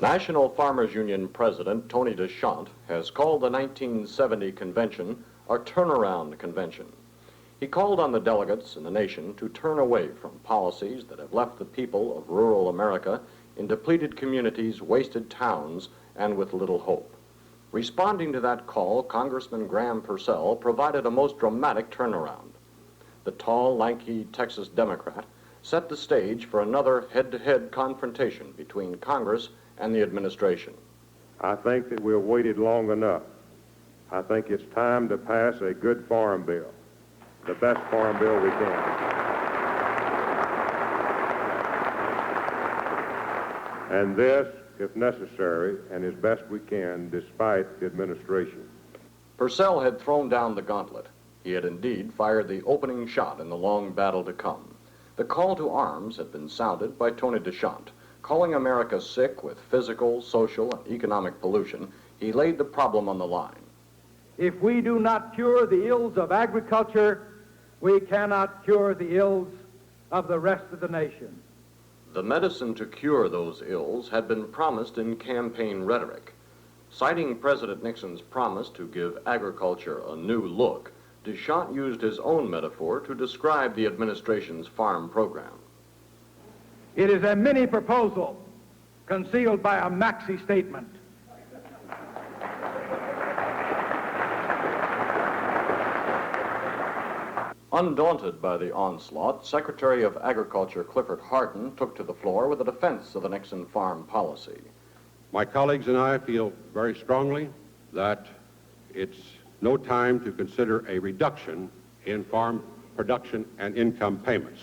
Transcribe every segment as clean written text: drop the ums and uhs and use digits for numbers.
National Farmers Union President Tony Dechant has called the 1970 convention a turnaround convention. He called on the delegates in the nation to turn away from policies that have left the people of rural America in depleted communities, wasted towns, and with little hope. Responding to that call, Congressman Graham Purcell provided a most dramatic turnaround. The tall, lanky Texas Democrat set the stage for another head-to-head confrontation between Congress and the administration. I think that we've waited long enough. I think it's time to pass a good farm bill, the best farm bill we can. And this, if necessary, and as best we can, despite the administration. Purcell had thrown down the gauntlet. He had indeed fired the opening shot in the long battle to come. The call to arms had been sounded by Tony Dechant. Calling America sick with physical, social, and economic pollution, he laid the problem on the line. If we do not cure the ills of agriculture, we cannot cure the ills of the rest of the nation. The medicine to cure those ills had been promised in campaign rhetoric. Citing President Nixon's promise to give agriculture a new look, Dechant used his own metaphor to describe the administration's farm program. It is a mini proposal concealed by a maxi statement. Undaunted by the onslaught, Secretary of Agriculture Clifford Hardin took to the floor with a defense of the Nixon farm policy. My colleagues and I feel very strongly that it's no time to consider a reduction in farm production and income payments.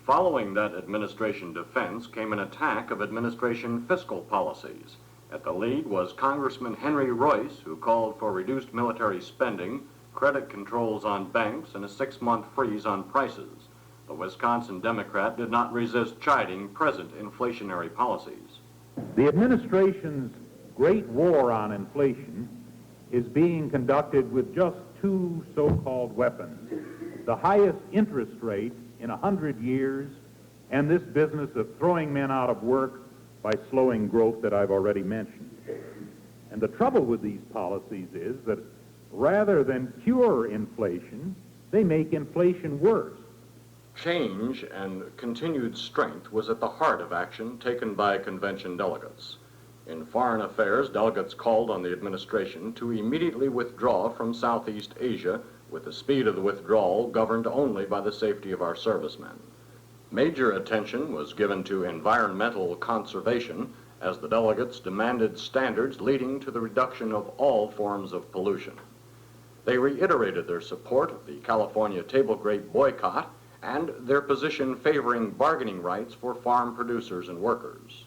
Following that administration defense came an attack of administration fiscal policies. At the lead was Congressman Henry Royce, who called for reduced military spending, credit controls on banks, and a 6-month freeze on prices. The Wisconsin Democrat did not resist chiding present inflationary policies. The administration's great war on inflation is being conducted with just two so-called weapons: the highest interest rate in 100 years and this business of throwing men out of work by slowing growth that I've already mentioned. And the trouble with these policies is that rather than cure inflation, they make inflation worse. Change and continued strength was at the heart of action taken by convention delegates. In foreign affairs, delegates called on the administration to immediately withdraw from Southeast Asia, with the speed of the withdrawal governed only by the safety of our servicemen. Major attention was given to environmental conservation as the delegates demanded standards leading to the reduction of all forms of pollution. They reiterated their support of the California table grape boycott and their position favoring bargaining rights for farm producers and workers.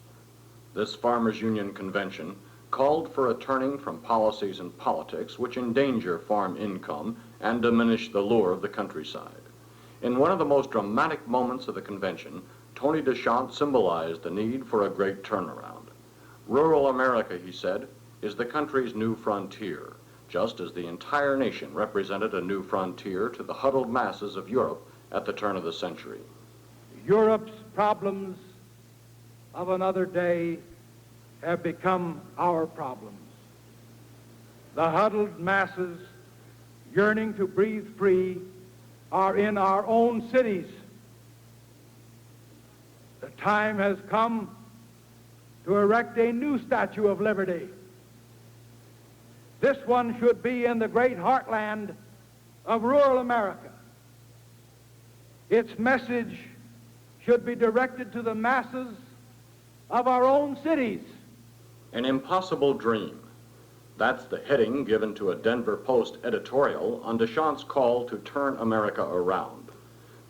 This Farmers Union convention called for a turning from policies and politics which endanger farm income and diminish the lure of the countryside. In one of the most dramatic moments of the convention, Tony Dechant symbolized the need for a great turnaround. Rural America, he said, is the country's new frontier, just as the entire nation represented a new frontier to the huddled masses of Europe at the turn of the century. Europe's problems of another day have become our problems. The huddled masses yearning to breathe free are in our own cities. The time has come to erect a new Statue of Liberty. This one should be in the great heartland of rural America. Its message should be directed to the masses of our own cities. An impossible dream. That's the heading given to a Denver Post editorial on Dechant's call to turn America around.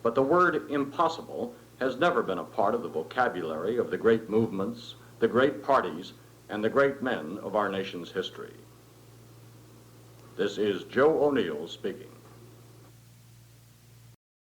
But the word impossible has never been a part of the vocabulary of the great movements, the great parties, and the great men of our nation's history. This is Joe O'Neill speaking.